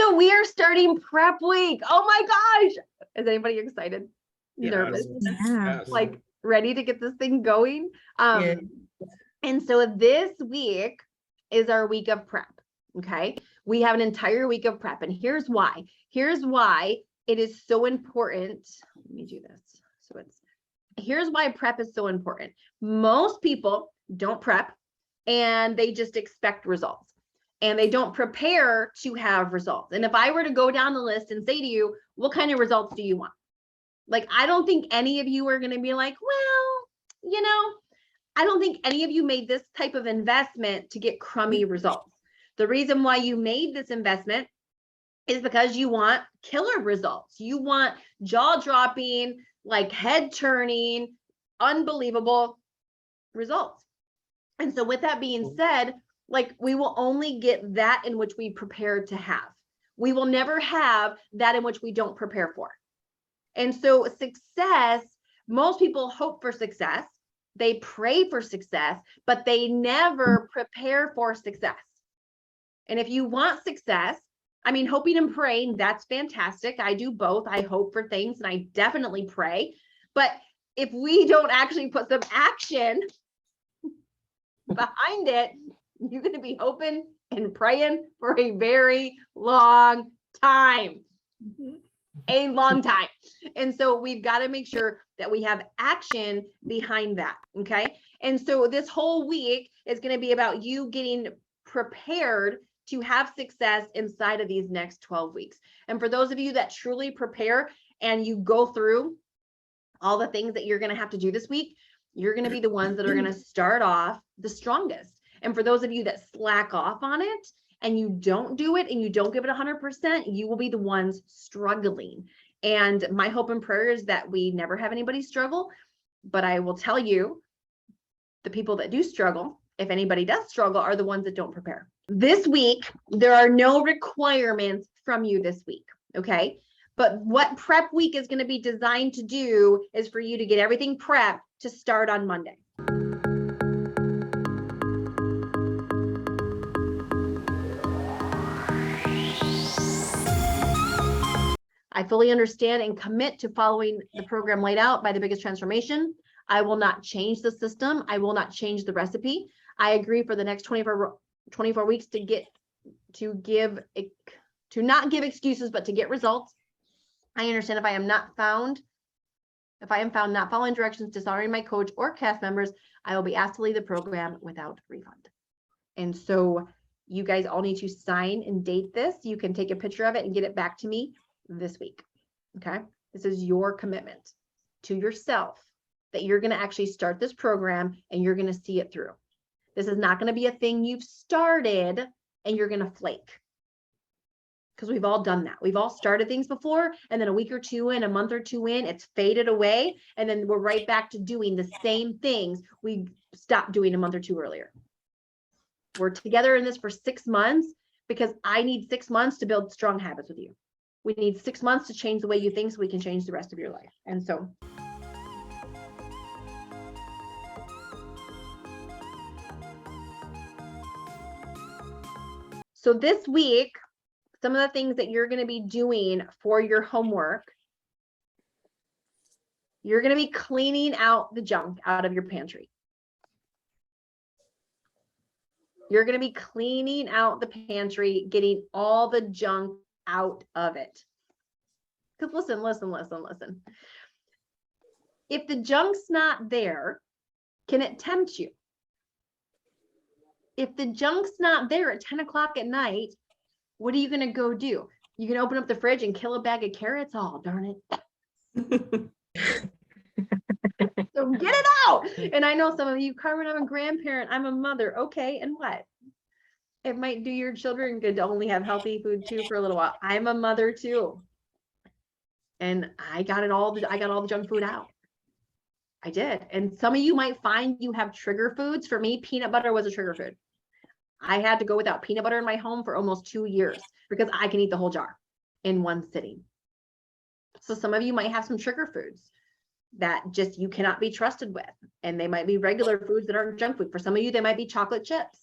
So we are starting prep week. Oh my gosh. Is anybody excited? Nervous? Yes. Like ready to get this thing going? Yeah. And so this week is our week of prep. Okay. We have an entire week of prep. And here's why. Here's why it is so important. Let me do this. Here's why prep is so important. Most people don't prep and they just expect results. And they don't prepare to have results. And if I were to go down the list and say to you, what kind of results do you want? Like, I don't think any of you are going to be like, well, you know, I don't think any of you made this type of investment to get crummy results. The reason why you made this investment is because you want killer results. You want jaw-dropping, like head-turning, unbelievable results. And so with that being said, like we will only get that in which we prepare to have. We will never have that in which we don't prepare for. And so success, most people hope for success. They pray for success, but they never prepare for success. And if you want success, I mean, hoping and praying, that's fantastic. I do both. I hope for things and I definitely pray. But if we don't actually put some action behind it, you're going to be hoping and praying for a very long time. A long time. And so we've got to make sure that we have action behind that. Okay. And so this whole week is going to be about you getting prepared to have success inside of these next 12 weeks. And for those of you that truly prepare and you go through all the things that you're going to have to do this week, you're going to be the ones that are going to start off the strongest. And for those of you that slack off on it and you don't do it and you don't give it 100%, you will be the ones struggling. And my hope and prayer is that we never have anybody struggle. But I will tell you, the people that do struggle, if anybody does struggle, are the ones that don't prepare. This week, there are no requirements from you this week, okay? But what prep week is going to be designed to do is for you to get everything prepped to start on Monday. I fully understand and commit to following the program laid out by the biggest transformation. I will not change the system. I will not change the recipe. I agree for the next 24 weeks to not give excuses, but to get results. I understand if I am found not following directions, dishonoring my coach or cast members, I will be asked to leave the program without refund. And so you guys all need to sign and date this. You can take a picture of it and get it back to me this week. Okay. This is your commitment to yourself that you're going to actually start this program and you're going to see it through. This is not going to be a thing you've started and you're going to flake. Because we've all done that. We've all started things before, and then a week or two in, a month or two in, it's faded away. And then we're right back to doing the same things we stopped doing a month or two earlier. We're together in this for 6 months because I need 6 months to build strong habits with you. We need 6 months to change the way you think so we can change the rest of your life. And so this week, some of the things that you're going to be doing for your homework, you're going to be cleaning out the junk out of your pantry. You're going to be cleaning out the pantry, getting all the junk out of it. Because listen. If the junk's not there, can it tempt you? If the junk's not there at 10 o'clock at night, what are you going to go do? You can open up the fridge and kill a bag of carrots? Oh, darn it. So get it out. And I know some of you, Carmen, I'm a grandparent. I'm a mother. Okay. And what? It might do your children good to only have healthy food too for a little while. I'm a mother too. And I got all the junk food out. I did. And some of you might find you have trigger foods. For me, peanut butter was a trigger food. I had to go without peanut butter in my home for almost 2 years because I can eat the whole jar in one sitting. So some of you might have some trigger foods that just you cannot be trusted with. And they might be regular foods that aren't junk food. For some of you, they might be chocolate chips.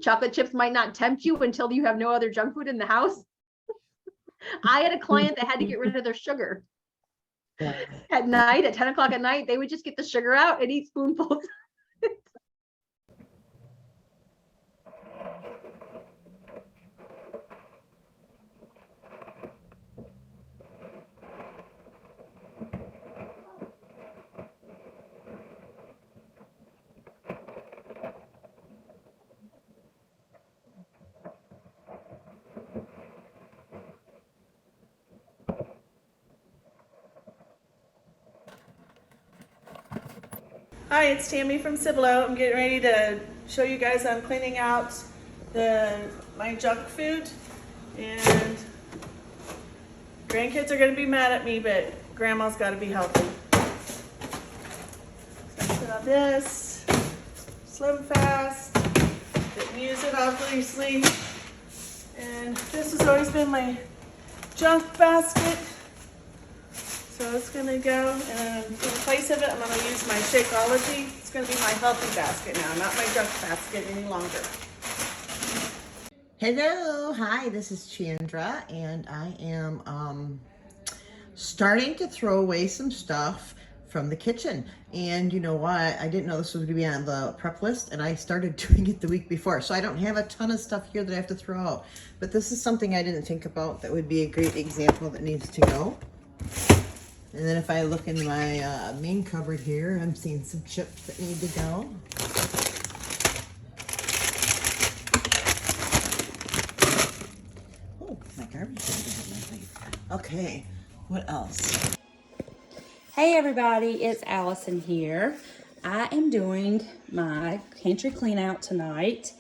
Chocolate chips might not tempt you until you have no other junk food in the house. I had a client that had to get rid of their sugar. At night, at 10 o'clock at night, they would just get the sugar out and eat spoonfuls. Hi, it's Tammy from Cibolo. I'm getting ready to show you guys I'm cleaning out my junk food, and grandkids are going to be mad at me, but grandma's got to be healthy. So I put on this, Slim Fast, didn't use it obviously, and this has always been my junk basket. So it's gonna go, and in place of it, I'm gonna use my Shakeology. It's gonna be my healthy basket now, not my junk basket any longer. Hello, hi, this is Chandra, and I am starting to throw away some stuff from the kitchen. And you know what? I didn't know this was gonna be on the prep list, and I started doing it the week before. So I don't have a ton of stuff here that I have to throw out. But this is something I didn't think about that would be a great example that needs to go. And then if I look in my main cupboard here, I'm seeing some chips that need to go. Oh, my garbage bin. Okay, what else? Hey everybody, it's Allison here. I am doing my pantry clean out tonight.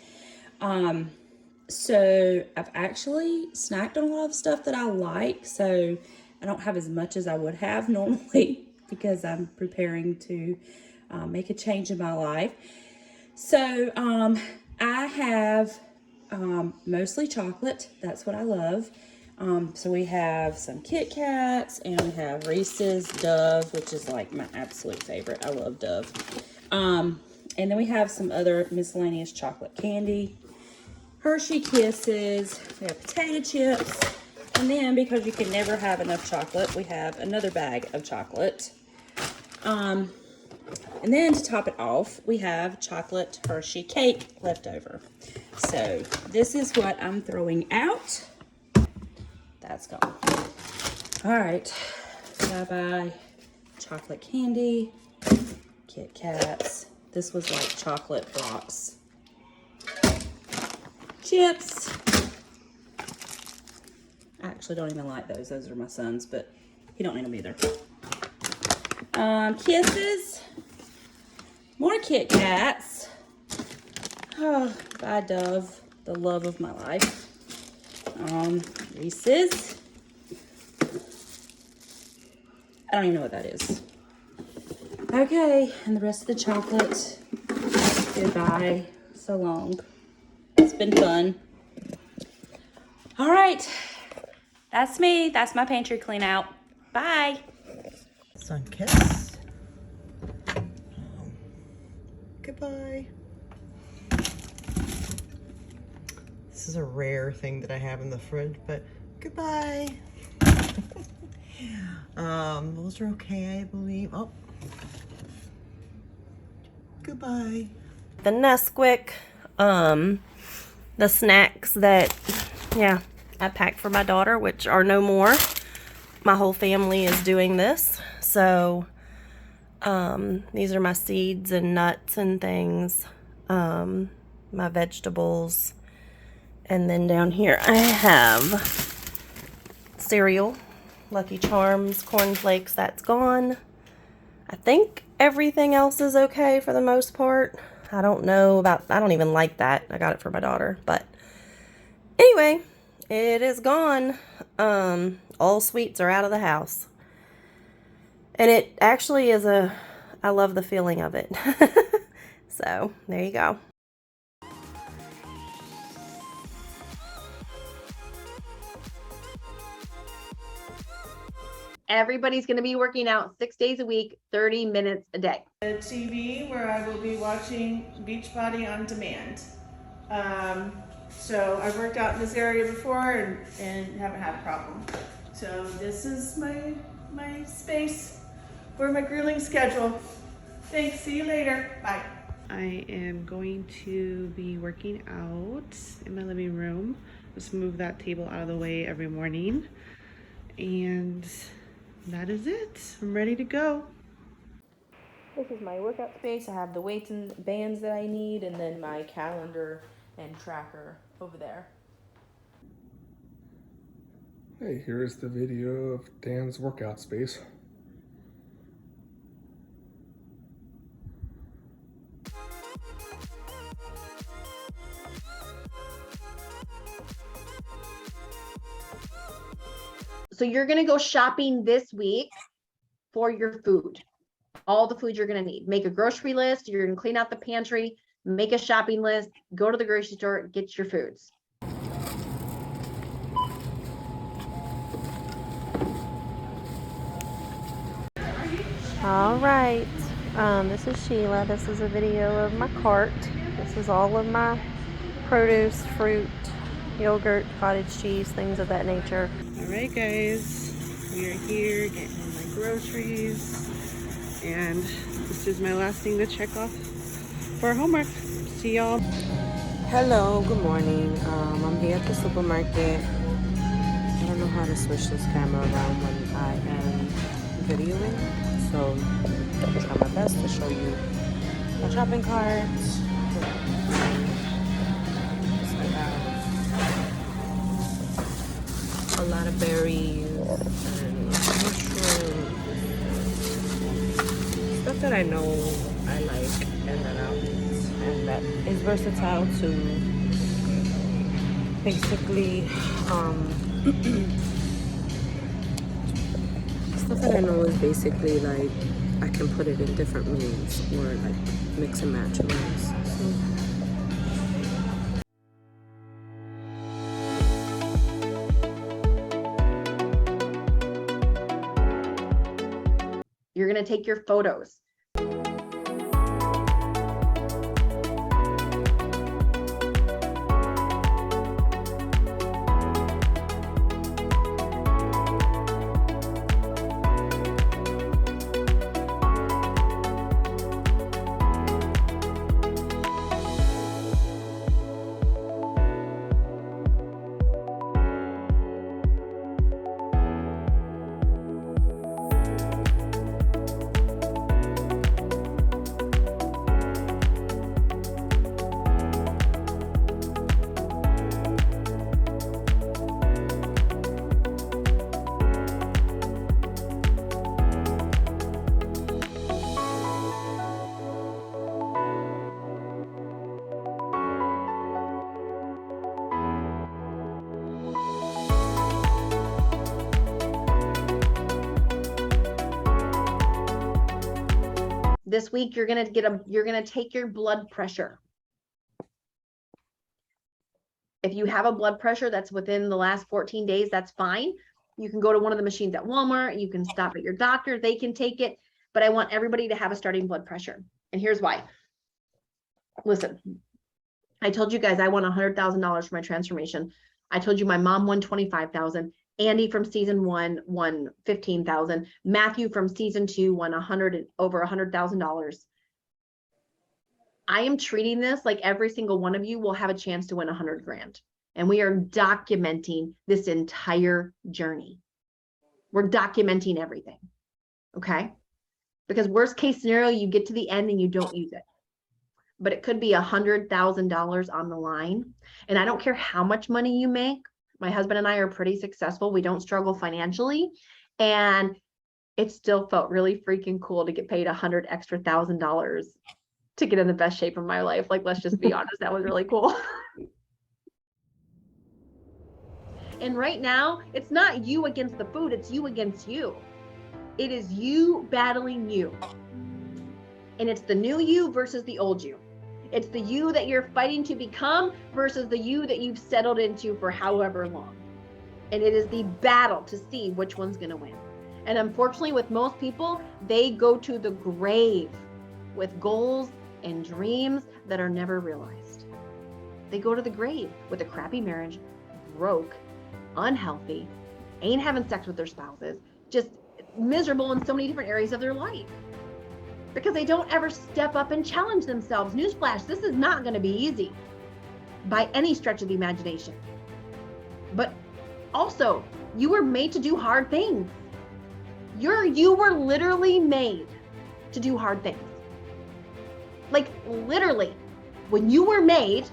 So I've actually snacked on a lot of stuff that I like, so I don't have as much as I would have normally because I'm preparing to make a change in my life. So I have mostly chocolate. That's what I love. So we have some Kit Kats, and we have Reese's Dove, which is like my absolute favorite. I love Dove. And then we have some other miscellaneous chocolate candy, Hershey Kisses, we have potato chips, and then because you can never have enough chocolate, we have another bag of chocolate. And then to top it off, we have chocolate Hershey cake left over. So this is what I'm throwing out. That's gone. All right, bye-bye chocolate candy, Kit Kats. This was like chocolate blocks. Chips. I actually don't even like those. Those are my son's, but he don't need them either. Kisses. More Kit Kats. Oh, bye Dove, the love of my life. Reese's. I don't even know what that is. Okay, and the rest of the chocolate. Goodbye. So long. It's been fun. All right. That's me. That's my pantry clean out. Bye. Sun kiss. Goodbye. This is a rare thing that I have in the fridge, but goodbye. Those are okay, I believe. Oh. Goodbye. The Nesquik, the snacks that, I packed for my daughter, which are no more. My whole family is doing this. So, these are my seeds and nuts and things, my vegetables. And then down here I have cereal, Lucky Charms, Corn Flakes, that's gone. I think everything else is okay for the most part. I don't know about, I don't even like that. I got it for my daughter, but anyway, it is gone. All sweets are out of the house. And it actually is I love the feeling of it. So, there you go. Everybody's going to be working out 6 days a week, 30 minutes a day. The TV where I will be watching Beachbody on demand. So I've worked out in this area before and haven't had a problem. So this is my space for my grueling schedule. Thanks, see you later, bye. I am going to be working out in my living room. Just move that table out of the way every morning. And that is it. I'm ready to go. This is my workout space. I have the weights and bands that I need, and then my calendar and tracker over there. Hey, here is the video of Dan's workout space. So you're gonna go shopping this week for your food. All the food you're gonna need. Make a grocery list. You're gonna clean out the pantry, make a shopping list, go to the grocery store, get your foods. All right, this is Sheila. This is a video of my cart. This is all of my produce, fruit, yogurt, cottage cheese, things of that nature. All right, guys, we are here getting all my groceries, and this is my last thing to check off for homework. See y'all. Hello, good morning. I'm here at the supermarket. I don't know how to switch this camera around when I am videoing, so I'll try my best to show you my shopping cart. I have a lot of berries and mushrooms, stuff that I know I like and that I'll eat, and that is versatile to basically stuff that I know is basically like I can put it in different meals or like mix and match meals. So You're gonna take your photos. This week, you're gonna take your blood pressure. If you have a blood pressure that's within the last 14 days, that's fine. You can go to one of the machines at Walmart. You can stop at your doctor. They can take it. But I want everybody to have a starting blood pressure. And here's why. Listen, I told you guys I won $100,000 for my transformation. I told you my mom won $25,000. Andy from season 1 won $15,000. Matthew from season 2 won over $100,000. I am treating this like every single one of you will have a chance to win 100 grand. And we are documenting this entire journey. We're documenting everything. Okay? Because worst case scenario, you get to the end and you don't use it. But it could be $100,000 on the line. And I don't care how much money you make. My husband and I are pretty successful. We don't struggle financially. And it still felt really freaking cool to get paid $100,000 extra to get in the best shape of my life. Like, let's just be honest, that was really cool. And right now, it's not you against the food, it's you against you. It is you battling you. And it's the new you versus the old you. It's the you that you're fighting to become versus the you that you've settled into for however long. And it is the battle to see which one's gonna win. And unfortunately, with most people, they go to the grave with goals and dreams that are never realized. They go to the grave with a crappy marriage, broke, unhealthy, ain't having sex with their spouses, just miserable in so many different areas of their life. Because they don't ever step up and challenge themselves. Newsflash, this is not going to be easy by any stretch of the imagination. But also, you were made to do hard things. You were literally made to do hard things. Like literally, when you were made,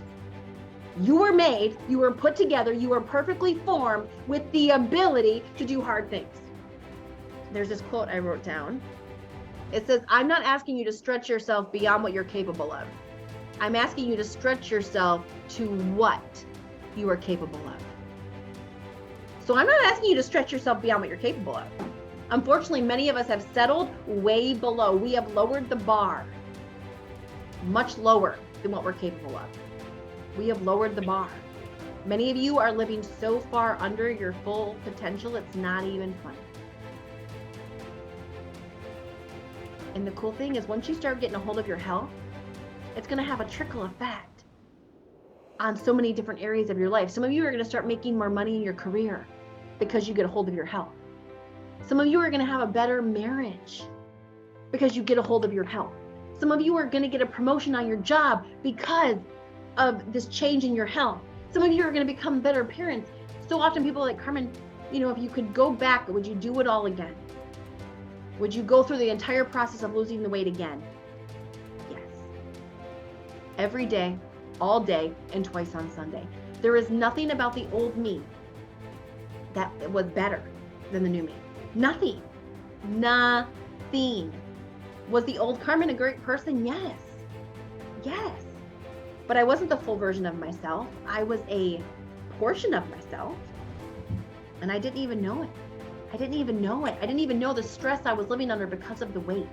you were put together, you were perfectly formed with the ability to do hard things. There's this quote I wrote down. It says, I'm not asking you to stretch yourself beyond what you're capable of. I'm asking you to stretch yourself to what you are capable of. So I'm not asking you to stretch yourself beyond what you're capable of. Unfortunately, many of us have settled way below. We have lowered the bar much lower than what we're capable of. We have lowered the bar. Many of you are living so far under your full potential, it's not even funny. And the cool thing is, once you start getting a hold of your health, it's going to have a trickle effect on so many different areas of your life. Some of you are going to start making more money in your career because you get a hold of your health. Some of you are going to have a better marriage because you get a hold of your health. Some of you are going to get a promotion on your job because of this change in your health. Some of you are going to become better parents. So often people are like, Carmen, if you could go back, would you do it all again? Would you go through the entire process of losing the weight again? Yes. Every day, all day, and twice on Sunday. There is nothing about the old me that was better than the new me. Nothing. Nothing. Was the old Carmen a great person? Yes. Yes. But I wasn't the full version of myself. I was a portion of myself. And I didn't even know it. I didn't even know it. I didn't even know the stress I was living under because of the weight.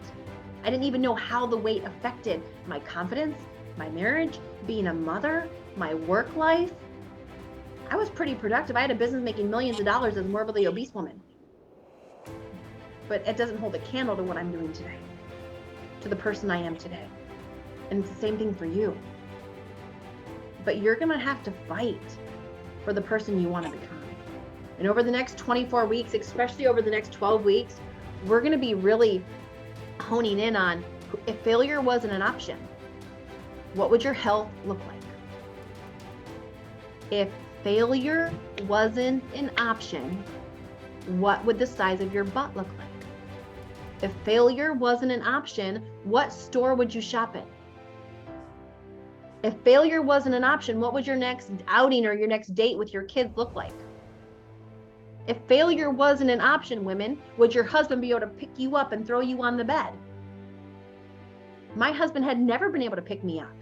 I didn't even know how the weight affected my confidence, my marriage, being a mother, my work life. I was pretty productive. I had a business making millions of dollars as a morbidly obese woman. But it doesn't hold a candle to what I'm doing today, to the person I am today. And it's the same thing for you. But you're going to have to fight for the person you want to become. And over the next 24 weeks, especially over the next 12 weeks, we're going to be really honing in on, if failure wasn't an option, what would your health look like? If failure wasn't an option, what would the size of your butt look like? If failure wasn't an option, what store would you shop in? If failure wasn't an option, what would your next outing or your next date with your kids look like? If failure wasn't an option, women, would your husband be able to pick you up and throw you on the bed? My husband had never been able to pick me up.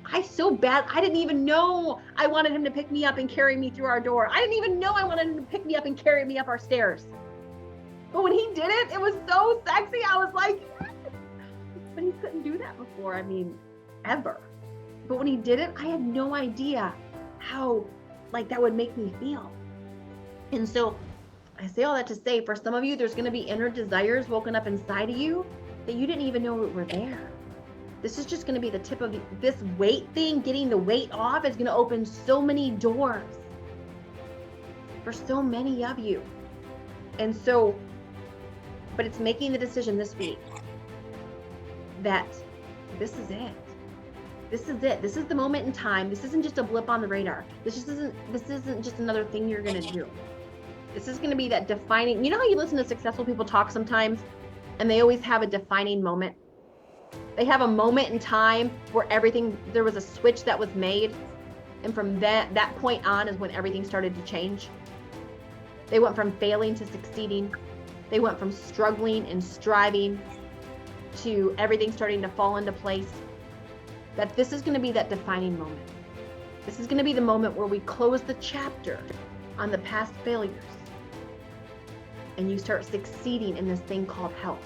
I didn't even know I wanted him to pick me up and carry me through our door. I didn't even know I wanted him to pick me up and carry me up our stairs. But when he did it, it was so sexy. I was like, yes. But he couldn't do that before, ever. But when he did it, I had no idea how that would make me feel. And so I say all that to say, for some of you, there's going to be inner desires woken up inside of you that you didn't even know were there. This is just going to be the tip of this weight thing. Getting the weight off is going to open so many doors for so many of you. And so, but it's making the decision this week that this is it. This is it. This is the moment in time. This isn't just a blip on the radar. This isn't just another thing you're going to do. This is going to be that defining, how you listen to successful people talk sometimes, and they always have a defining moment. They have a moment in time where there was a switch that was made. And from that point on is when everything started to change. They went from failing to succeeding. They went from struggling and striving to everything starting to fall into place. That this is going to be that defining moment. This is going to be the moment where we close the chapter on the past failures and you start succeeding in this thing called health.